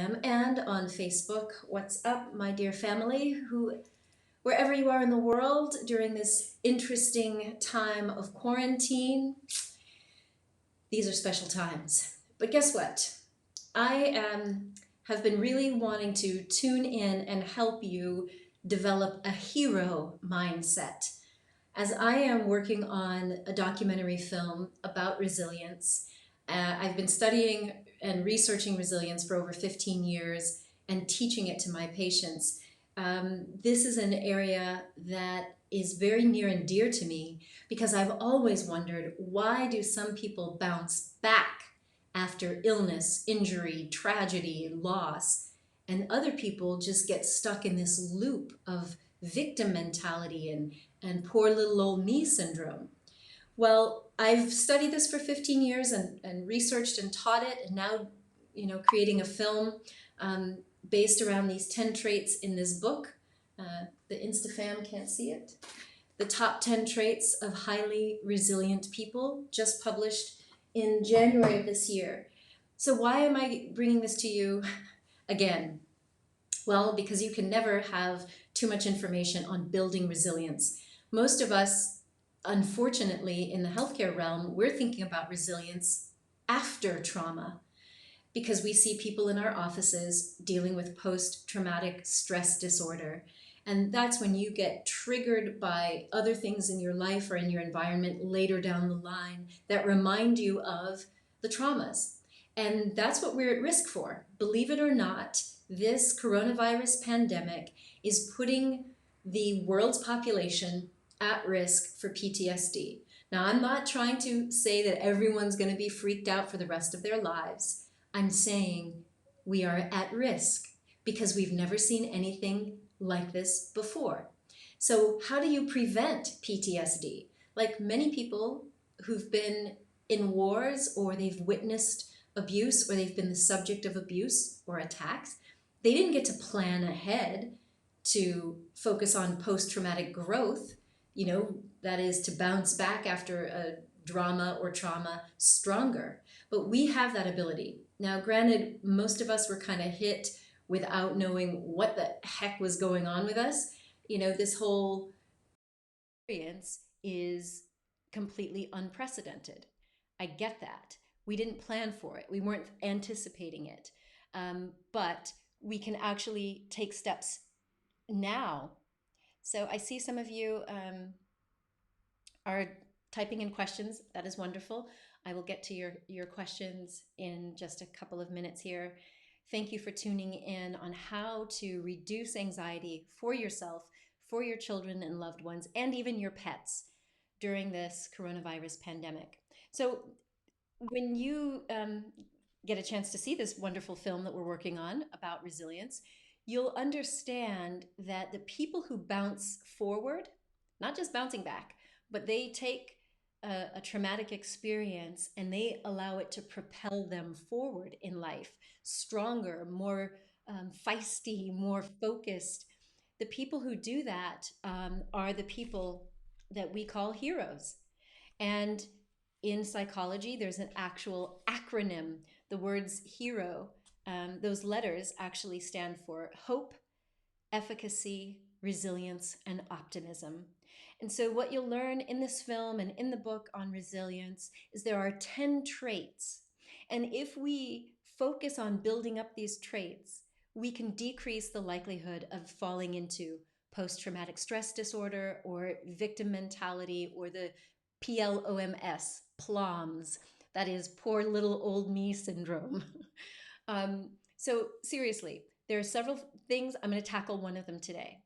Instagram and on Facebook. What's up, my dear family, wherever you are in the world during this interesting time of quarantine? These are special times. But guess what? I have been really wanting to tune in and help you develop a hero mindset. As I am working on a documentary film about resilience, I've been studying and researching resilience for over 15 years and teaching it to my patients. This is an area that is very near and dear to me because I've always wondered, why do some people bounce back after illness, injury, tragedy, loss, and other people just get stuck in this loop of victim mentality and poor little old me syndrome? Well, I've studied this for 15 years and researched and taught it, and now, creating a film um, based around these 10 traits in this book. The InstaFam can't see it. The top 10 traits of highly resilient people, just published in January of this year. So why am I bringing this to you again? Well, because you can never have too much information on building resilience. Most of us, unfortunately, in the healthcare realm, we're thinking about resilience after trauma because we see people in our offices dealing with post-traumatic stress disorder. And that's when you get triggered by other things in your life or in your environment later down the line that remind you of the traumas. And that's what we're at risk for. Believe it or not, this coronavirus pandemic is putting the world's population at risk for PTSD. Now, I'm not trying to say that everyone's going to be freaked out for the rest of their lives. I'm saying we are at risk because we've never seen anything like this before. So how do you prevent PTSD? Like many people who've been in wars or they've witnessed abuse or they've been the subject of abuse or attacks, they didn't get to plan ahead to focus on post-traumatic growth, that is to bounce back after a drama or trauma stronger. But we have that ability. Now, granted, most of us were kind of hit without knowing what the heck was going on with us. This whole experience is completely unprecedented. I get that. We didn't plan for it. We weren't anticipating it. But we can actually take steps now. So I see some of you are typing in questions. That is wonderful. I will get to your questions in just a couple of minutes here. Thank you for tuning in on how to reduce anxiety for yourself, for your children and loved ones, and even your pets during this coronavirus pandemic. So when you get a chance to see this wonderful film that we're working on about resilience, you'll understand that the people who bounce forward, not just bouncing back, but they take a traumatic experience and they allow it to propel them forward in life, stronger, more feisty, more focused. The people who do that are the people that we call heroes. And in psychology, there's an actual acronym. The words hero, those letters actually stand for hope, efficacy, resilience, and optimism. And so what you'll learn in this film and in the book on resilience is there are 10 traits. And if we focus on building up these traits, we can decrease the likelihood of falling into post-traumatic stress disorder or victim mentality or the PLOMS, PLOMS, that is poor little old me syndrome. So seriously, there are several things. I'm going to tackle one of them today.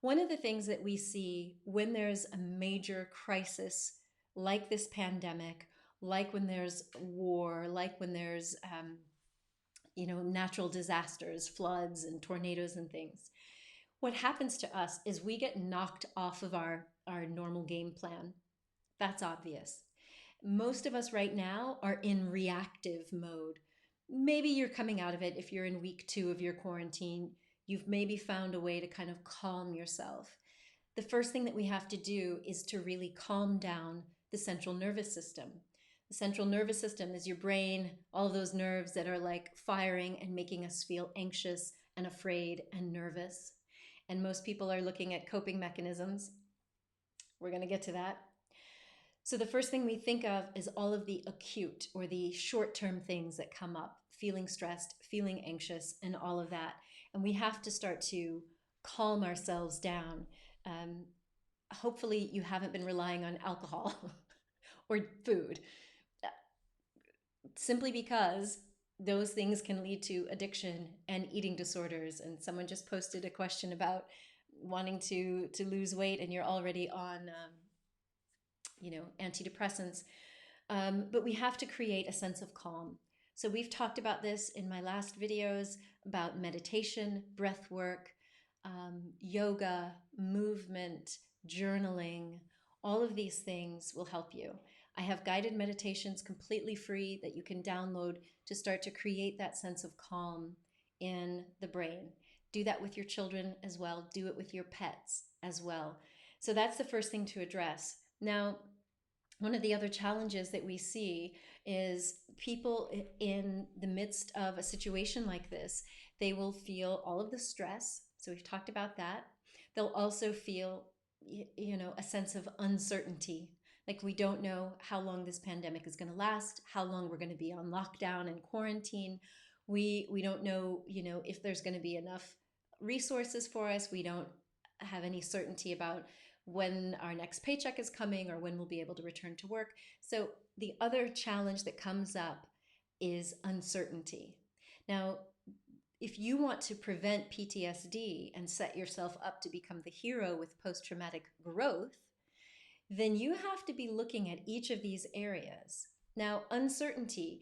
One of the things that we see when there's a major crisis like this pandemic, like when there's war, like when there's natural disasters, floods and tornadoes and things, what happens to us is we get knocked off of our normal game plan. That's obvious. Most of us right now are in reactive mode. Maybe you're coming out of it if you're in week 2 of your quarantine. You've maybe found a way to kind of calm yourself. The first thing that we have to do is to really calm down the central nervous system. central nervous system is your brain, all of those nerves that are like firing and making us feel anxious and afraid and nervous. And most people are looking at coping mechanisms. We're going to get to that. So the first thing we think of is all of the acute or the short-term things that come up, feeling stressed, feeling anxious, and all of that. And we have to start to calm ourselves down. Hopefully you haven't been relying on alcohol or food, simply because those things can lead to addiction and eating disorders. And someone just posted a question about wanting to lose weight and you're already on antidepressants. But we have to create a sense of calm. So we've talked about this in my last videos about meditation, breath work, yoga, movement, journaling. All of these things will help you. I have guided meditations completely free that you can download to start to create that sense of calm in the brain. Do that with your children as well. Do it with your pets as well. So that's the first thing to address. Now, one of the other challenges that we see is people in the midst of a situation like this, they will feel all of the stress. So we've talked about that. They'll also feel, a sense of uncertainty. Like we don't know how long this pandemic is going to last, how long we're going to be on lockdown and quarantine. We don't know, if there's going to be enough resources for us. We don't have any certainty about when our next paycheck is coming or when we'll be able to return to work. So the other challenge that comes up is uncertainty. Now, if you want to prevent PTSD and set yourself up to become the hero with post-traumatic growth, then you have to be looking at each of these areas. Now, uncertainty,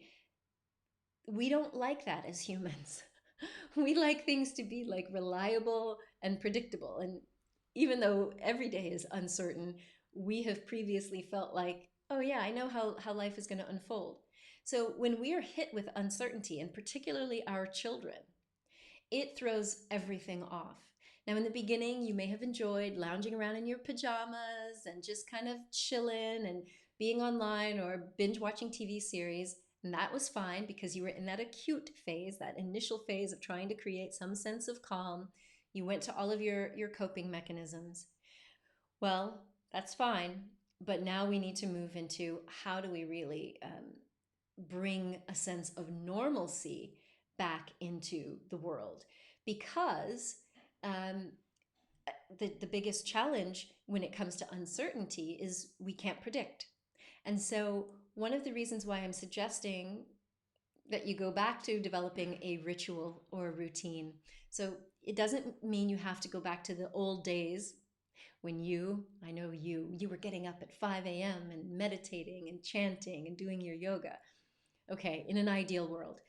we don't like that as humans. We like things to be like reliable and predictable. And even though every day is uncertain, we have previously felt like, oh yeah, I know how life is going to unfold. So when we are hit with uncertainty, and particularly our children, it throws everything off. Now, in the beginning, you may have enjoyed lounging around in your pajamas and just kind of chilling and being online or binge watching TV series. And that was fine because you were in that acute phase, that initial phase of trying to create some sense of calm. You went to all of your coping mechanisms. Well, that's fine. But now we need to move into how do we really bring a sense of normalcy back into the world, because the biggest challenge when it comes to uncertainty is we can't predict. And so one of the reasons why I'm suggesting that you go back to developing a ritual or a routine. So it doesn't mean you have to go back to the old days when I know you were getting up at 5 a.m. and meditating and chanting and doing your yoga. Okay, in an ideal world.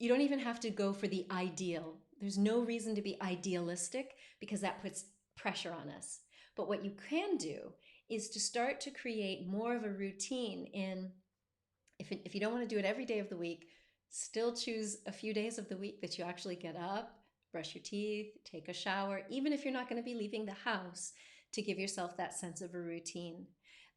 You don't even have to go for the ideal. There's no reason to be idealistic because that puts pressure on us. But what you can do is to start to create more of a routine in, if you don't want to do it every day of the week, still choose a few days of the week that you actually get up, brush your teeth, take a shower, even if you're not going to be leaving the house, to give yourself that sense of a routine.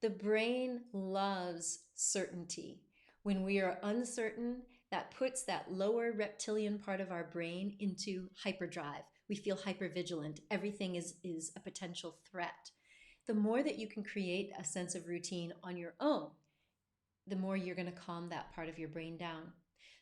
The brain loves certainty. When we are uncertain, that puts that lower reptilian part of our brain into hyperdrive. We feel hypervigilant. Everything is a potential threat. The more that you can create a sense of routine on your own, the more you're going to calm that part of your brain down.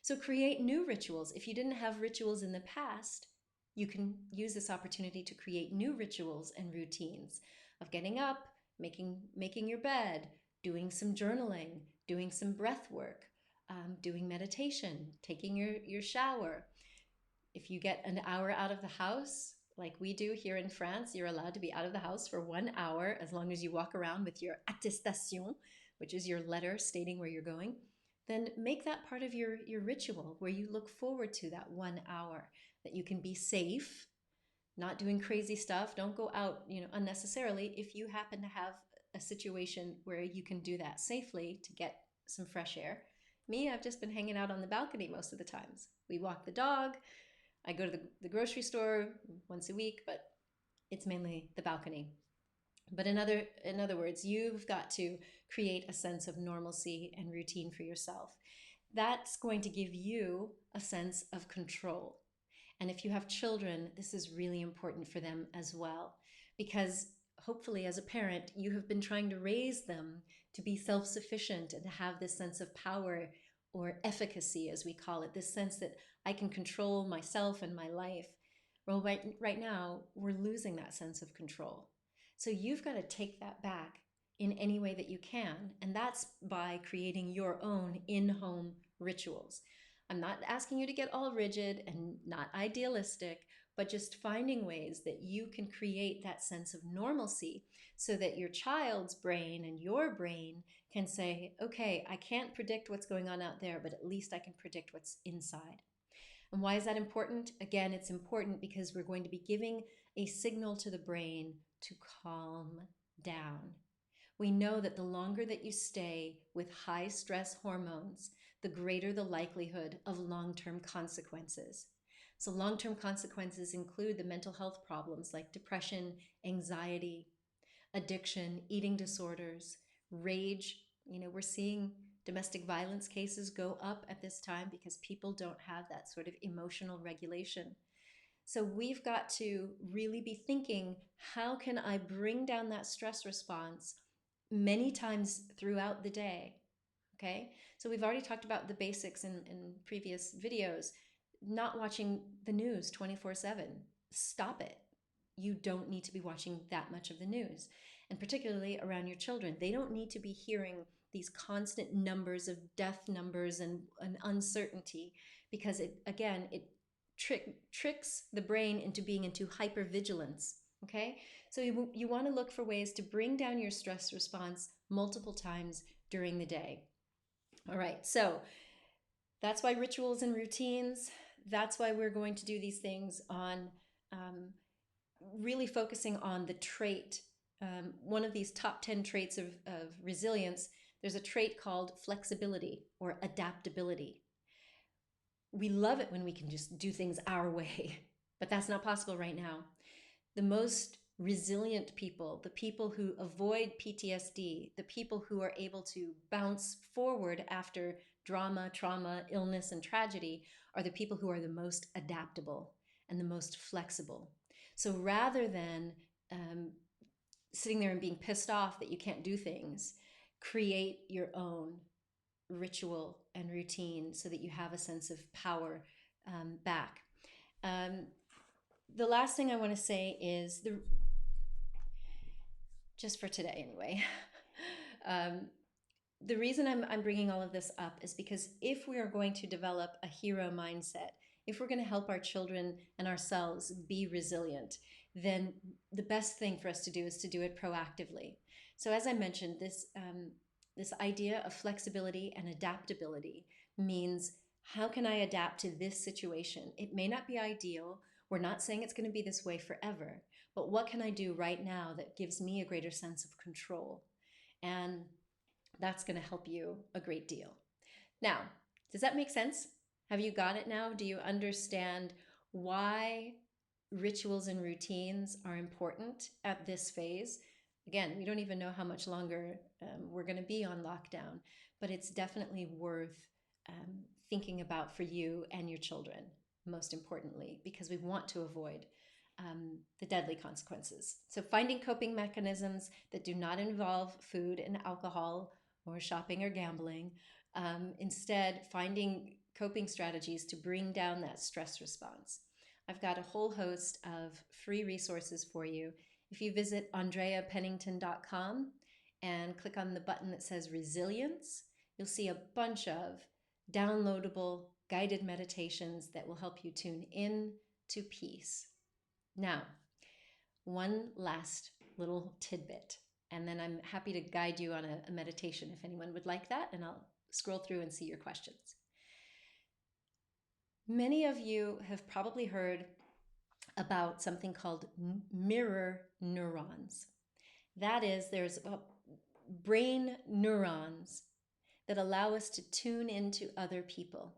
So create new rituals. If you didn't have rituals in the past, you can use this opportunity to create new rituals and routines of getting up, making your bed, doing some journaling, doing some breath work, doing meditation, taking your shower. If you get an hour out of the house, like we do here in France, you're allowed to be out of the house for 1 hour as long as you walk around with your attestation, which is your letter stating where you're going. Then make that part of your ritual where you look forward to that 1 hour, that you can be safe, not doing crazy stuff. Don't go out, unnecessarily if you happen to have a situation where you can do that safely to get some fresh air. Me, I've just been hanging out on the balcony most of the times. We walk the dog. I go to the grocery store once a week, but it's mainly the balcony. But in other words, you've got to create a sense of normalcy and routine for yourself. That's going to give you a sense of control. And if you have children, this is really important for them as well, because hopefully as a parent, you have been trying to raise them to be self-sufficient and to have this sense of power, or efficacy, as we call it, this sense that I can control myself and my life. Well, right now, we're losing that sense of control. So you've got to take that back in any way that you can, and that's by creating your own in-home rituals. I'm not asking you to get all rigid and not idealistic, but just finding ways that you can create that sense of normalcy so that your child's brain and your brain can say, okay, I can't predict what's going on out there, but at least I can predict what's inside. And why is that important? Again, it's important because we're going to be giving a signal to the brain to calm down. We know that the longer that you stay with high stress hormones, the greater the likelihood of long-term consequences. So long-term consequences include the mental health problems like depression, anxiety, addiction, eating disorders, rage. We're seeing domestic violence cases go up at this time because people don't have that sort of emotional regulation. So we've got to really be thinking, how can I bring down that stress response many times throughout the day? Okay, so we've already talked about the basics in previous videos. Not watching the news 24/7. Stop it. You don't need to be watching that much of the news. And particularly around your children, they don't need to be hearing these constant numbers of death numbers and uncertainty, because it tricks the brain into being into hypervigilance. Okay, so you want to look for ways to bring down your stress response multiple times during the day. All right, so that's why rituals and routines, that's why we're going to do these things on really focusing on the trait, one of these top 10 traits of resilience. There's a trait called flexibility or adaptability. We love it when we can just do things our way, but that's not possible right now. The most resilient people, the people who avoid PTSD, the people who are able to bounce forward after drama, trauma, illness, and tragedy, are the people who are the most adaptable and the most flexible. So rather than sitting there and being pissed off that you can't do things, create your own ritual and routine so that you have a sense of power back. The last thing I want to say is, just for today anyway, the reason I'm bringing all of this up is because if we are going to develop a hero mindset, if we're going to help our children and ourselves be resilient, then the best thing for us to do is to do it proactively. So as I mentioned, this idea of flexibility and adaptability means, how can I adapt to this situation? It may not be ideal. We're not saying it's going to be this way forever, but what can I do right now that gives me a greater sense of control? And that's going to help you a great deal. Now, does that make sense? Have you got it now? Do you understand why rituals and routines are important at this phase? Again, we don't even know how much longer we're going to be on lockdown, but it's definitely worth thinking about for you and your children, most importantly, because we want to avoid the deadly consequences. So finding coping mechanisms that do not involve food and alcohol or shopping or gambling. Instead, finding coping strategies to bring down that stress response. I've got a whole host of free resources for you. If you visit andreapennington.com and click on the button that says resilience, you'll see a bunch of downloadable guided meditations that will help you tune in to peace. Now, one last little tidbit, and then I'm happy to guide you on a meditation if anyone would like that, and I'll scroll through and see your questions. Many of you have probably heard about something called mirror neurons. That is, there's brain neurons that allow us to tune into other people.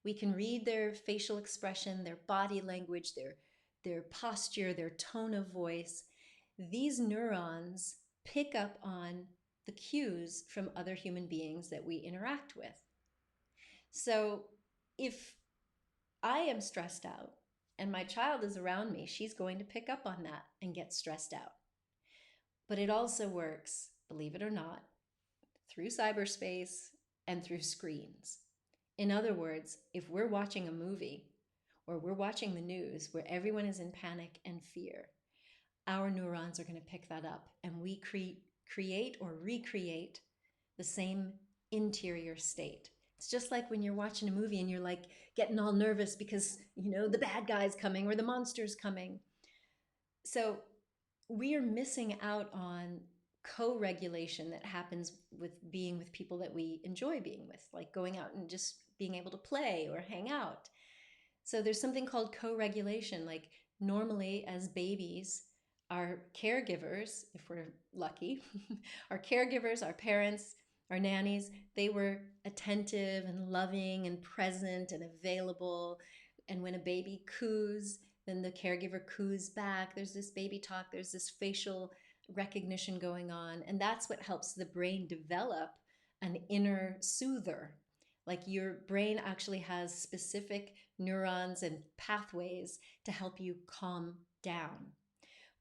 We can read their facial expression, their body language, their posture, their tone of voice. these neurons pick up on the cues from other human beings that we interact with. So if I am stressed out and my child is around me, she's going to pick up on that and get stressed out. But it also works, believe it or not, through cyberspace and through screens. In other words, if we're watching a movie or we're watching the news where everyone is in panic and fear, our neurons are going to pick that up, and we create or recreate the same interior state. It's just like when you're watching a movie and you're like getting all nervous because, the bad guy's coming or the monster's coming. So we are missing out on co-regulation that happens with being with people that we enjoy being with, like going out and just being able to play or hang out. So there's something called co-regulation. Like normally as babies, our caregivers, if we're lucky, our caregivers, our parents, our nannies, they were attentive and loving and present and available. And when a baby coos, then the caregiver coos back. There's this baby talk, there's this facial recognition going on. And that's what helps the brain develop an inner soother. Like your brain actually has specific neurons and pathways to help you calm down.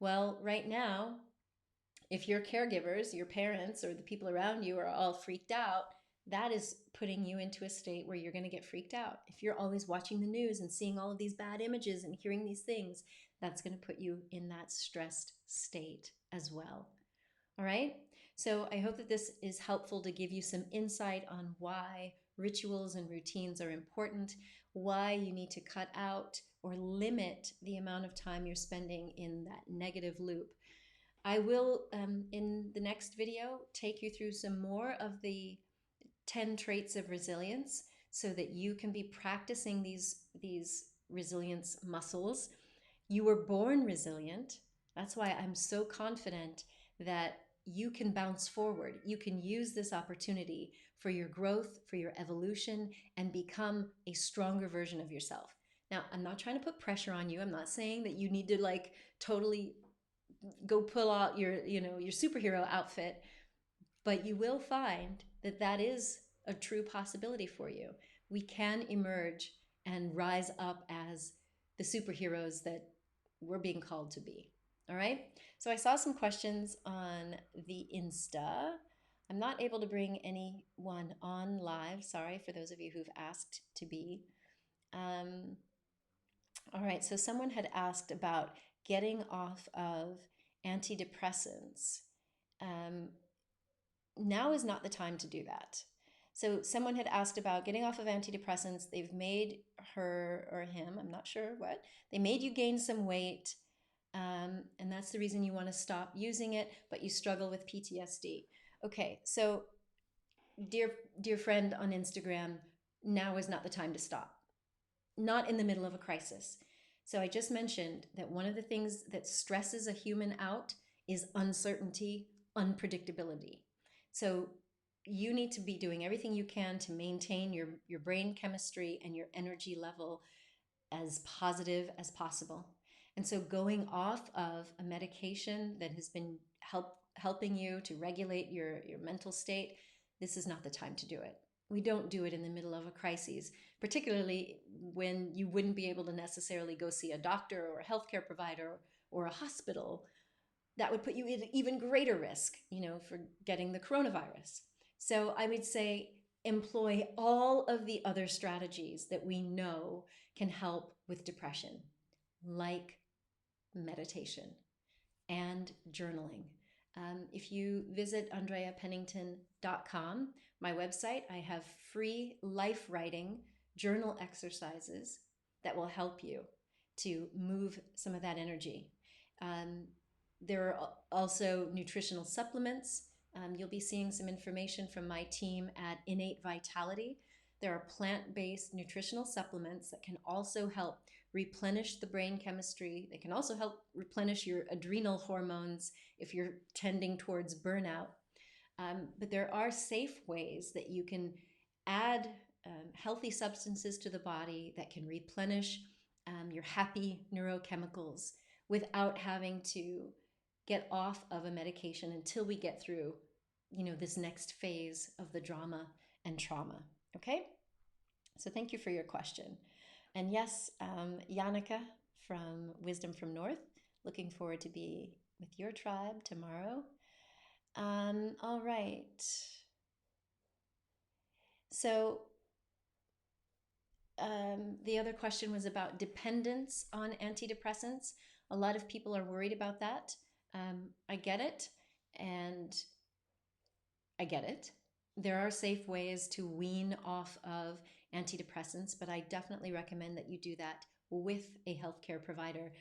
Well, right now, if your caregivers, your parents, or the people around you are all freaked out, that is putting you into a state where you're going to get freaked out. If you're always watching the news and seeing all of these bad images and hearing these things, that's going to put you in that stressed state as well. All right? So I hope that this is helpful to give you some insight on why rituals and routines are important, why you need to cut out or limit the amount of time you're spending in that negative loop. I will, in the next video, take you through some more of the 10 traits of resilience so that you can be practicing these resilience muscles. You were born resilient. That's why I'm so confident that you can bounce forward. You can use this opportunity for your growth, for your evolution, and become a stronger version of yourself. Now, I'm not trying to put pressure on you. I'm not saying that you need to totally go pull out your superhero outfit, but you will find that that is a true possibility for you. We can emerge and rise up as the superheroes that we're being called to be. All right. So I saw some questions on the Insta. I'm not able to bring anyone on live. Sorry for those of you who've asked to be. All right. So someone had asked about getting off of antidepressants. Now is not the time to do that. So someone had asked about getting off of antidepressants. They've made her or him, I'm not sure what, they made you gain some weight. And that's the reason you want to stop using it, but you struggle with PTSD. Okay, so dear friend on Instagram, now is not the time to stop. Not in the middle of a crisis. So I just mentioned that one of the things that stresses a human out is uncertainty, unpredictability. So you need to be doing everything you can to maintain your brain chemistry and your energy level as positive as possible. And so going off of a medication that has been helping you to regulate your mental state, this is not the time to do it. We don't do it in the middle of a crisis, particularly when you wouldn't be able to necessarily go see a doctor or a healthcare provider or a hospital. That would put you at even greater risk, for getting the coronavirus. So I would say employ all of the other strategies that we know can help with depression, like meditation and journaling. If you visit AndreaPennington.com, my website, I have free life writing journal exercises that will help you to move some of that energy. There are also nutritional supplements. You'll be seeing some information from my team at Innate Vitality. There are plant-based nutritional supplements that can also help replenish the brain chemistry. They can also help replenish your adrenal hormones if you're tending towards burnout. But there are safe ways that you can add healthy substances to the body that can replenish your happy neurochemicals without having to get off of a medication until we get through, this next phase of the drama and trauma. Okay? So thank you for your question. And yes, Yannicka from Wisdom from North, looking forward to be with your tribe tomorrow. All right. So the other question was about dependence on antidepressants. A lot of people are worried about that. I get it, and I get it. There are safe ways to wean off of antidepressants, but I definitely recommend that you do that with a healthcare provider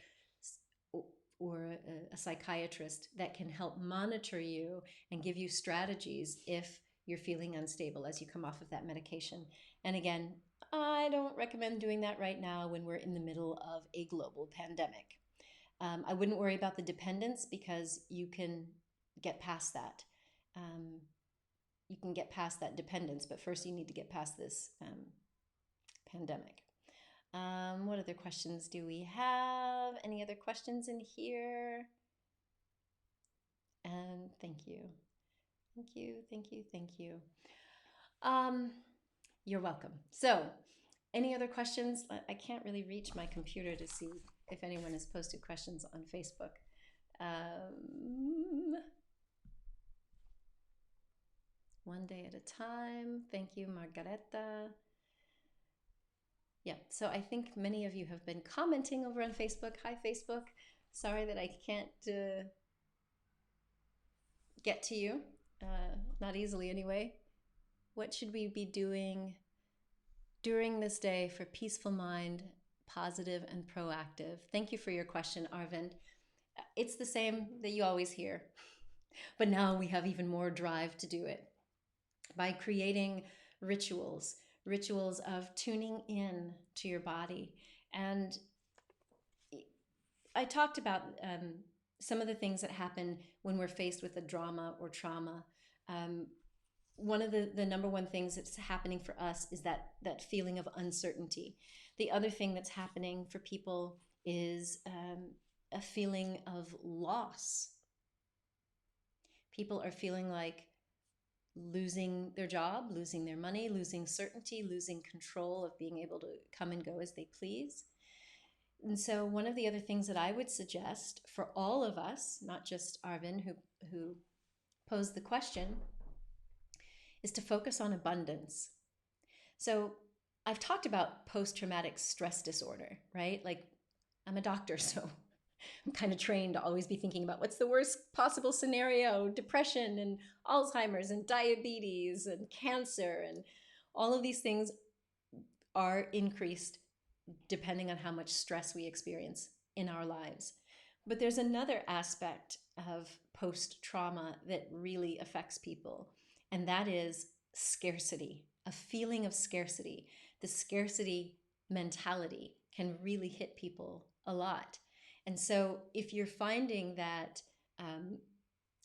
or a psychiatrist that can help monitor you and give you strategies if you're feeling unstable as you come off of that medication. And again, I don't recommend doing that right now when we're in the middle of a global pandemic. I wouldn't worry about the dependence because you can get past that. You can get past that dependence, but first you need to get past this pandemic. What other questions do we have? Any other questions in here? And thank you. Thank you, thank you, thank you. You're welcome. So, any other questions? I can't really reach my computer to see if anyone has posted questions on Facebook. One day at a time. Thank you, Margareta. Yeah, so I think many of you have been commenting over on Facebook. Hi, Facebook. Sorry that I can't get to you. Not easily anyway. What should we be doing during this day for peaceful mind, positive and proactive? Thank you for your question, Arvind. It's the same that you always hear, but now we have even more drive to do it by creating rituals of tuning in to your body. And I talked about some of the things that happen when we're faced with a drama or trauma. One of the number one things that's happening for us is that feeling of uncertainty. The other thing that's happening for people is a feeling of loss. People are feeling like losing their job, losing their money, losing certainty, losing control of being able to come and go as they please. And so one of the other things that I would suggest for all of us, not just Arvind who posed the question, is to focus on abundance. So I've talked about post-traumatic stress disorder, right? Like, I'm a doctor, so I'm kind of trained to always be thinking about what's the worst possible scenario, depression and Alzheimer's and diabetes and cancer, and all of these things are increased depending on how much stress we experience in our lives. But there's another aspect of post-trauma that really affects people, and that is scarcity, a feeling of scarcity. The scarcity mentality can really hit people a lot. And so if you're finding that,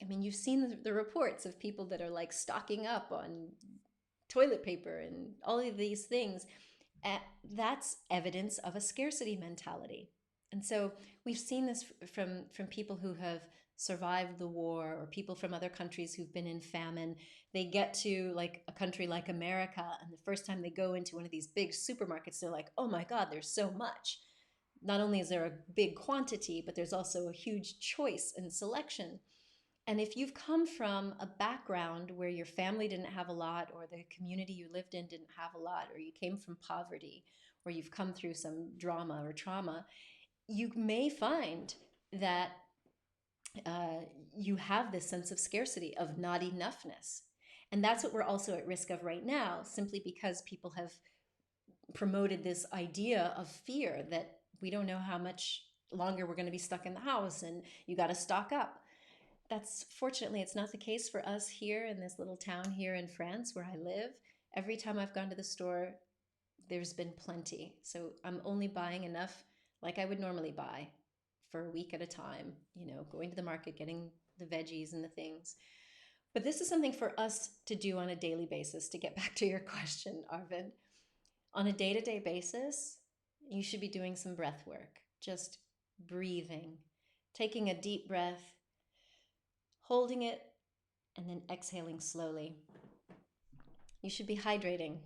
you've seen the reports of people that are like stocking up on toilet paper and all of these things, that's evidence of a scarcity mentality. And so we've seen this from people who have survived the war, or people from other countries who've been in famine. They get to like a country like America, and the first time they go into one of these big supermarkets, they're like, oh my God, there's so much. Not only is there a big quantity, but there's also a huge choice and selection. And if you've come from a background where your family didn't have a lot, or the community you lived in didn't have a lot, or you came from poverty, or you've come through some drama or trauma, you may find that you have this sense of scarcity, of not enoughness. And that's what we're also at risk of right now, simply because people have promoted this idea of fear that we don't know how much longer we're going to be stuck in the house and you got to stock up. Fortunately, it's not the case for us here in this little town here in France where I live. Every time I've gone to the store, there's been plenty. So I'm only buying enough like I would normally buy for a week at a time, going to the market, getting the veggies and the things. But this is something for us to do on a daily basis, to get back to your question, Arvind. On a day-to-day basis, you should be doing some breath work, just breathing, taking a deep breath, holding it, and then exhaling slowly. You should be hydrating.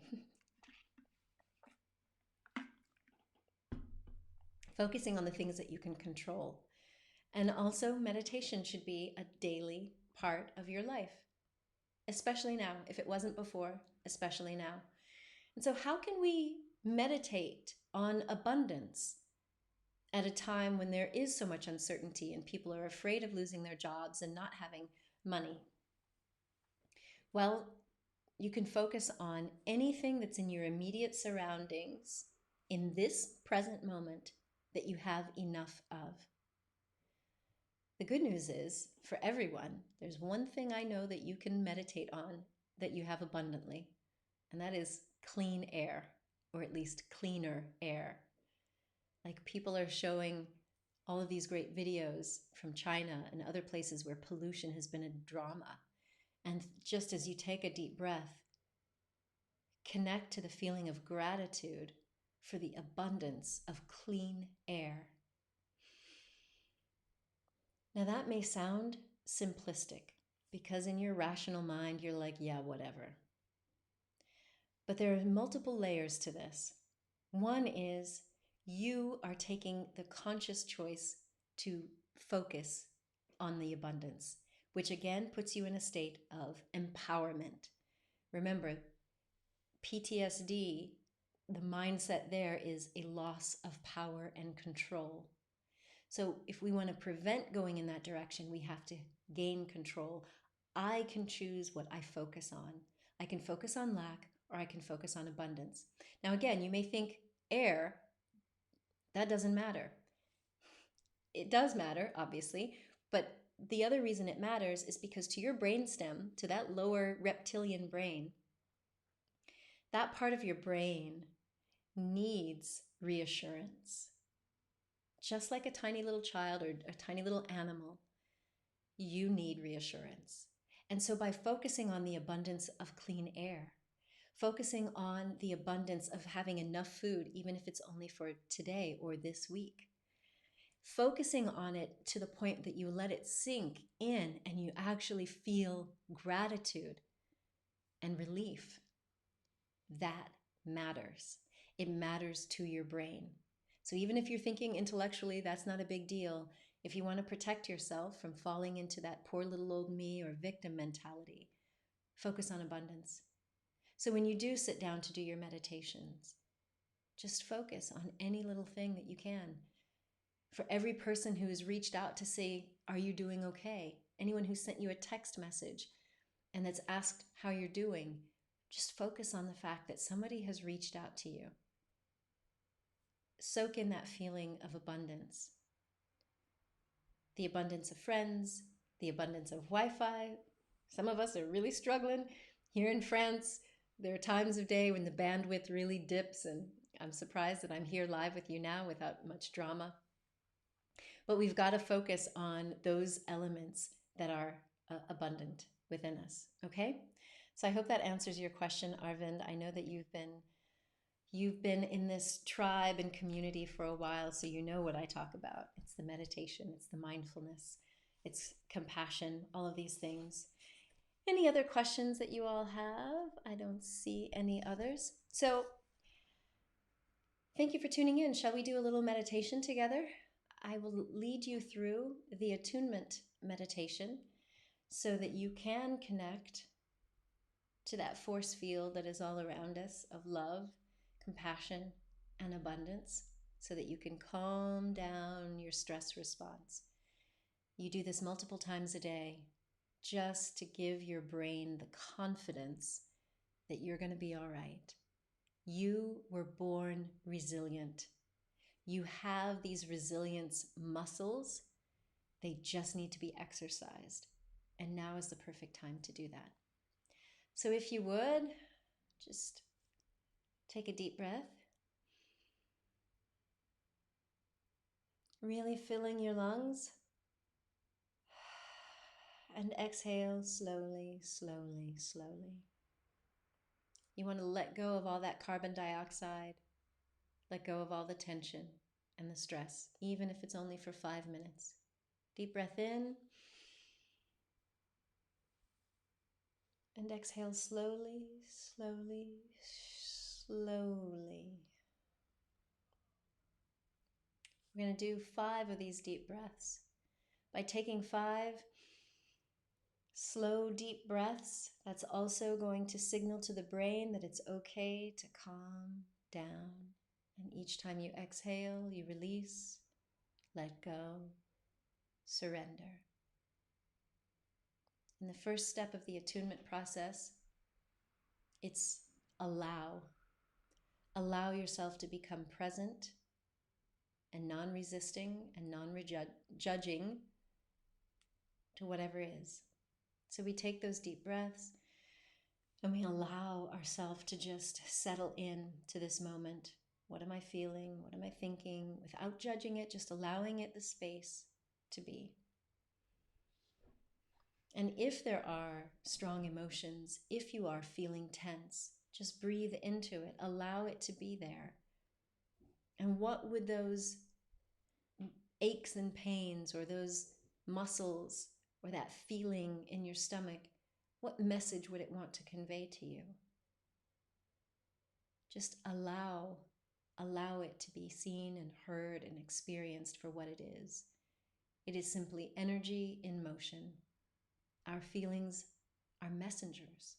Focusing on the things that you can control. And also, meditation should be a daily part of your life, especially now. If it wasn't before, especially now. And so, how can we meditate on abundance at a time when there is so much uncertainty and people are afraid of losing their jobs and not having money? Well, you can focus on anything that's in your immediate surroundings in this present moment that you have enough of. The good news is, for everyone, there's one thing I know that you can meditate on that you have abundantly, and that is clean air, or at least cleaner air. Like, people are showing all of these great videos from China and other places where pollution has been a drama. And just as you take a deep breath, connect to the feeling of gratitude for the abundance of clean air. Now, that may sound simplistic because in your rational mind, you're like, yeah, whatever. But there are multiple layers to this. One is you are taking the conscious choice to focus on the abundance, which again puts you in a state of empowerment. Remember, PTSD, the mindset there is a loss of power and control. So if we want to prevent going in that direction, we have to gain control. I can choose what I focus on. I can focus on lack, or I can focus on abundance. Now, again, you may think air, that doesn't matter. It does matter, obviously, but the other reason it matters is because to your brainstem, to that lower reptilian brain, that part of your brain needs reassurance. Just like a tiny little child or a tiny little animal, you need reassurance. And so by focusing on the abundance of clean air, focusing on the abundance of having enough food, even if it's only for today or this week, focusing on it to the point that you let it sink in and you actually feel gratitude and relief, that matters. It matters to your brain. So even if you're thinking intellectually, that's not a big deal. If you want to protect yourself from falling into that poor little old me or victim mentality, focus on abundance. So when you do sit down to do your meditations, just focus on any little thing that you can. For every person who has reached out to say, are you doing okay? Anyone who sent you a text message and that's asked how you're doing, just focus on the fact that somebody has reached out to you. Soak in that feeling of abundance. The abundance of friends, the abundance of Wi-Fi. Some of us are really struggling. Here in France, there are times of day when the bandwidth really dips, and I'm surprised that I'm here live with you now without much drama. But we've got to focus on those elements that are abundant within us, okay? So I hope that answers your question, Arvind. I know that you've been in this tribe and community for a while, so you know what I talk about. It's the meditation, it's the mindfulness, it's compassion, all of these things. Any other questions that you all have? I don't see any others. So thank you for tuning in. Shall we do a little meditation together? I will lead you through the attunement meditation so that you can connect to that force field that is all around us of love, compassion, and abundance, so that you can calm down your stress response. You do this multiple times a day just to give your brain the confidence that you're going to be all right. You were born resilient. You have these resilience muscles. They just need to be exercised. And now is the perfect time to do that. So if you would, just take a deep breath. Really filling your lungs. And exhale slowly, slowly, slowly. You want to let go of all that carbon dioxide, let go of all the tension and the stress, even if it's only for 5 minutes. Deep breath in And exhale slowly, slowly, slowly. We're going to do 5 of these deep breaths. By taking 5 slow, deep breaths, that's also going to signal to the brain that it's okay to calm down. And each time you exhale, you release, let go, surrender. And the first step of the attunement process, it's allow. Allow yourself to become present and non-resisting and non-judging to whatever is. So we take those deep breaths and we allow ourselves to just settle in to this moment. What am I feeling? What am I thinking? Without judging it, just allowing it the space to be. And if there are strong emotions, if you are feeling tense, just breathe into it. Allow it to be there. And what would those aches and pains or those muscles or that feeling in your stomach, what message would it want to convey to you? Just allow it to be seen and heard and experienced for what it is. It is simply energy in motion. Our feelings are messengers.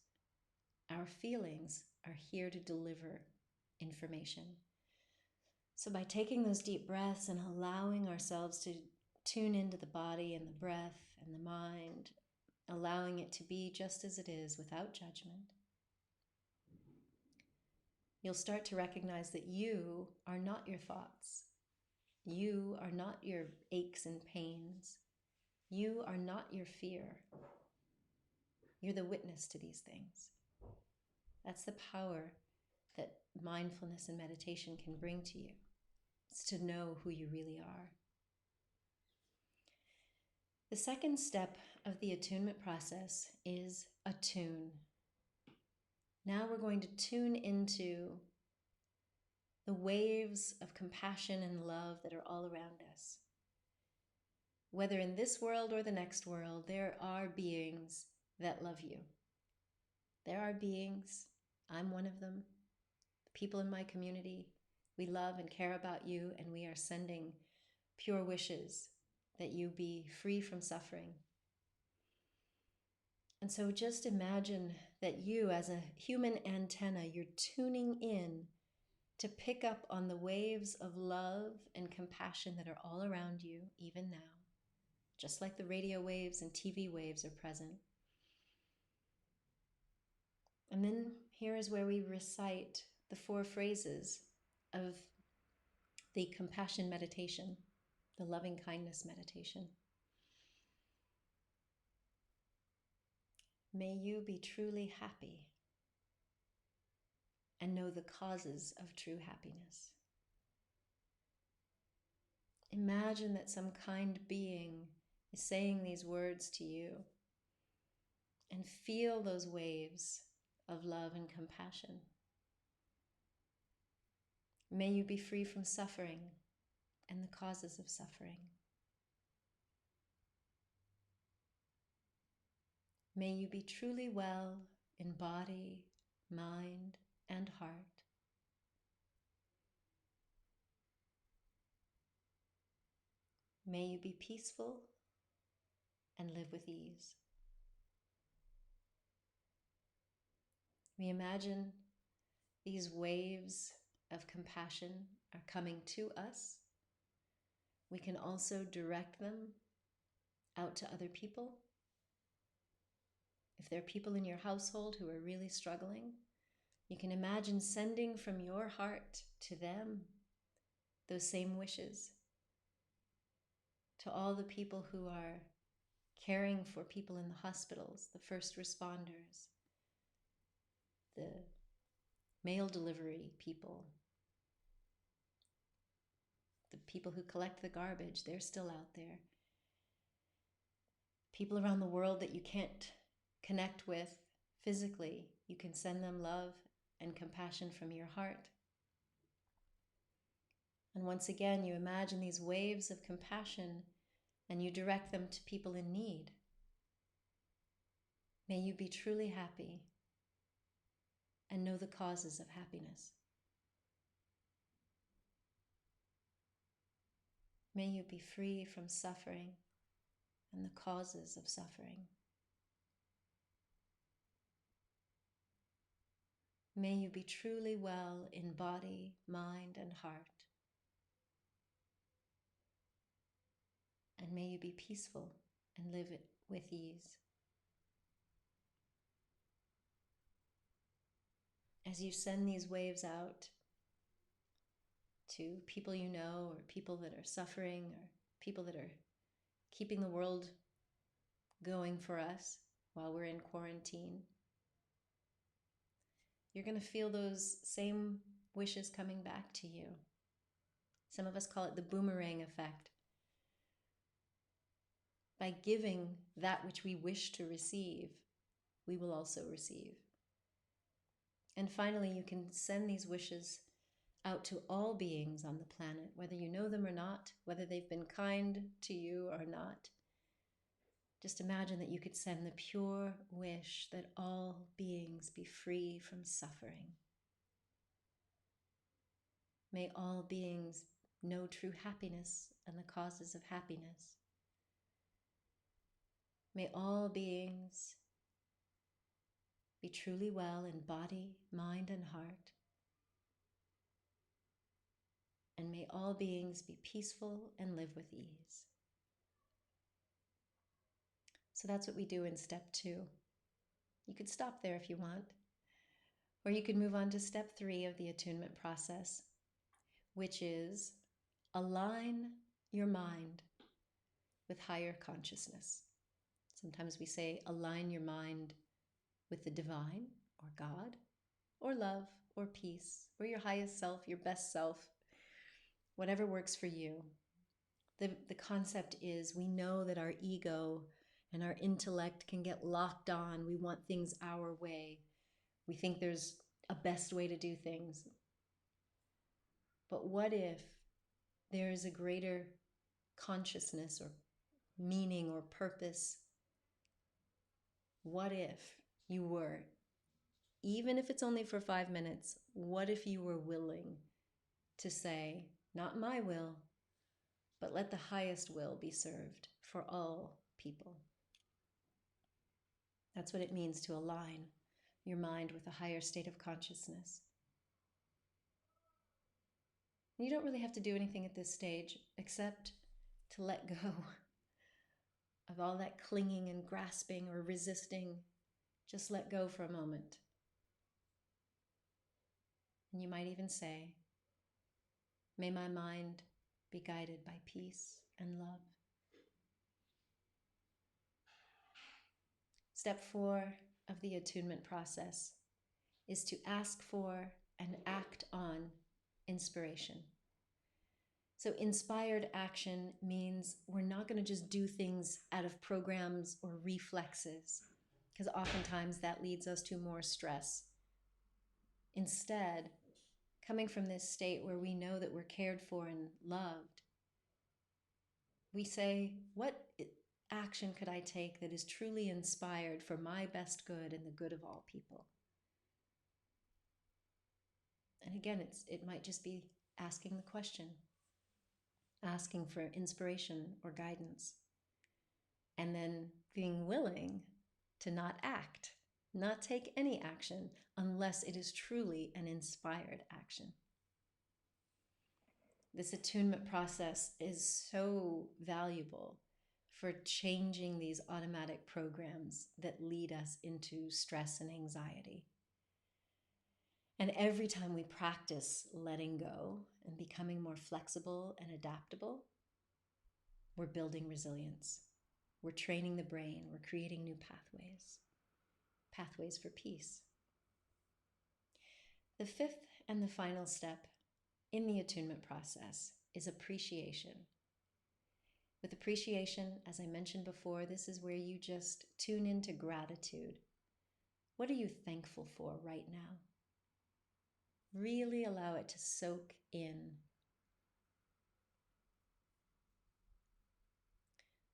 Our feelings are here to deliver information. So by taking those deep breaths and allowing ourselves to tune into the body and the breath and the mind, allowing it to be just as it is without judgment, you'll start to recognize that you are not your thoughts. You are not your aches and pains. You are not your fear. You're the witness to these things. That's the power that mindfulness and meditation can bring to you. It's to know who you really are. The second step of the attunement process is attune. Now we're going to tune into the waves of compassion and love that are all around us. Whether in this world or the next world, there are beings that love you. There are beings, I'm one of them, the people in my community, we love and care about you, and we are sending pure wishes that you be free from suffering. And so just imagine that you, as a human antenna, you're tuning in to pick up on the waves of love and compassion that are all around you, even now, just like the radio waves and TV waves are present. And then here is where we recite the 4 phrases of the compassion meditation, the loving kindness meditation. May you be truly happy and know the causes of true happiness. Imagine that some kind being is saying these words to you, and feel those waves of love and compassion. May you be free from suffering and the causes of suffering. May you be truly well in body, mind, and heart. May you be peaceful and live with ease. We imagine these waves of compassion are coming to us. We can also direct them out to other people. If there are people in your household who are really struggling, you can imagine sending from your heart to them those same wishes. To all the people who are caring for people in the hospitals, the first responders, the mail delivery people, the people who collect the garbage, they're still out there. People around the world that you can't connect with physically, you can send them love and compassion from your heart. And once again, you imagine these waves of compassion and you direct them to people in need. May you be truly happy and know the causes of happiness. May you be free from suffering and the causes of suffering. May you be truly well in body, mind, and heart. And may you be peaceful and live it with ease. As you send these waves out to people you know, or people that are suffering, or people that are keeping the world going for us while we're in quarantine, you're going to feel those same wishes coming back to you. Some of us call it the boomerang effect. By giving that which we wish to receive, we will also receive. And finally, you can send these wishes out to all beings on the planet, whether you know them or not, whether they've been kind to you or not. Just imagine that you could send the pure wish that all beings be free from suffering. May all beings know true happiness and the causes of happiness. May all beings be truly well in body, mind, and heart. And may all beings be peaceful and live with ease. So that's what we do in step 2. You could stop there if you want, or you could move on to step 3 of the attunement process, which is align your mind with higher consciousness. Sometimes we say align your mind with the divine or God or love or peace or your highest self, your best self, whatever works for you. The concept is we know that our ego and our intellect can get locked on. We want things our way. We think there's a best way to do things. But what if there is a greater consciousness or meaning or purpose? What if you were, even if it's only for 5 minutes, what if you were willing to say, not my will, but let the highest will be served for all people? That's what it means to align your mind with a higher state of consciousness. You don't really have to do anything at this stage except to let go of all that clinging and grasping or resisting. Just let go for a moment. And you might even say, may my mind be guided by peace and love. Step 4 of the attunement process is to ask for and act on inspiration. So inspired action means we're not going to just do things out of programs or reflexes, because oftentimes that leads us to more stress. Instead, coming from this state where we know that we're cared for and loved, we say, what action could I take that is truly inspired for my best good and the good of all people? And again, it might just be asking the question, asking for inspiration or guidance, and then being willing to not act, not take any action unless it is truly an inspired action. This attunement process is so valuable for changing these automatic programs that lead us into stress and anxiety. And every time we practice letting go and becoming more flexible and adaptable, we're building resilience. We're training the brain. We're creating new pathways for peace. The 5th and the final step in the attunement process is appreciation. With appreciation, as I mentioned before, this is where you just tune into gratitude. What are you thankful for right now? Really allow it to soak in.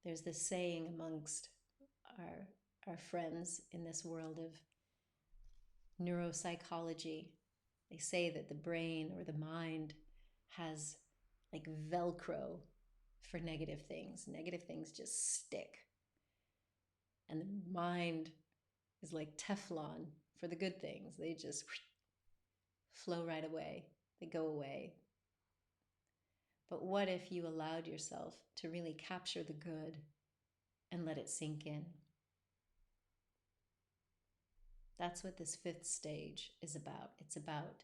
There's this saying amongst our our friends in this world of neuropsychology. They say that the brain or the mind has like Velcro for negative things. Negative things just stick. And the mind is like Teflon for the good things. They just flow right away. They go away. But what if you allowed yourself to really capture the good and let it sink in? That's what this fifth stage is about. It's about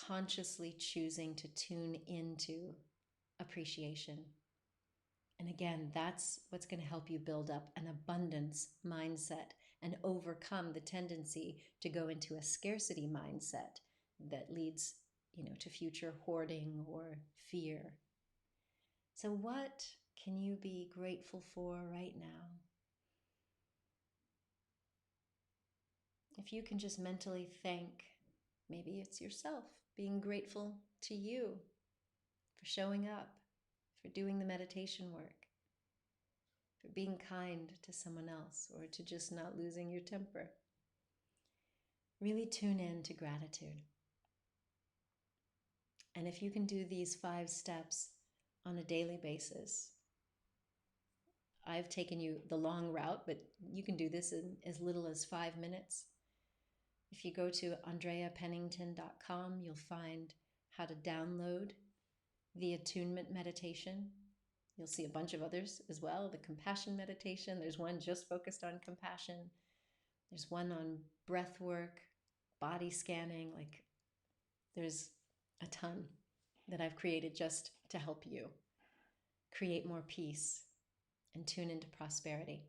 consciously choosing to tune into appreciation. And again, that's what's going to help you build up an abundance mindset and overcome the tendency to go into a scarcity mindset that leads, to future hoarding or fear. So what can you be grateful for right now? If you can just mentally thank, maybe it's yourself, being grateful to you for showing up, for doing the meditation work, for being kind to someone else, or to just not losing your temper. Really tune in to gratitude. And if you can do these 5 steps on a daily basis, I've taken you the long route, but you can do this in as little as 5 minutes. If you go to andreapennington.com, you'll find how to download the atonement meditation. You'll see a bunch of others as well. The compassion meditation, there's one just focused on compassion. There's one on breath work, body scanning. There's a ton that I've created just to help you create more peace and tune into prosperity.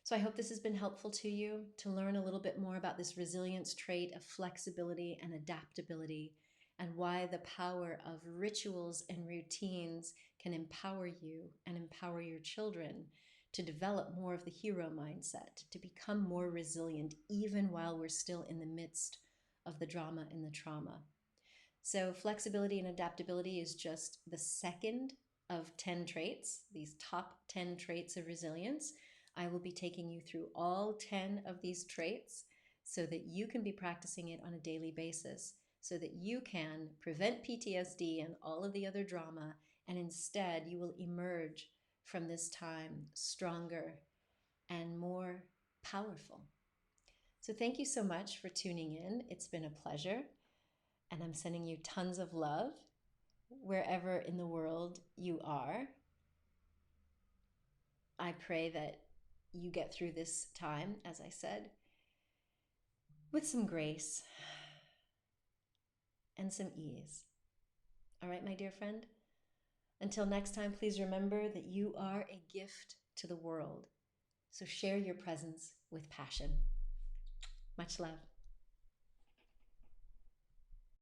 So I hope this has been helpful to you to learn a little bit more about this resilience trait of flexibility and adaptability, and why the power of rituals and routines can empower you and empower your children to develop more of the hero mindset, to become more resilient even while we're still in the midst of the drama and the trauma. So flexibility and adaptability is just the second of 10 traits, these top 10 traits of resilience. I will be taking you through all 10 of these traits so that you can be practicing it on a daily basis, so that you can prevent PTSD and all of the other drama, and instead you will emerge from this time stronger and more powerful. So thank you so much for tuning in. It's been a pleasure, and I'm sending you tons of love wherever in the world you are. I pray that you get through this time, as I said, with some grace and some ease. All right, my dear friend? Until next time, please remember that you are a gift to the world. So share your presence with passion. Much love.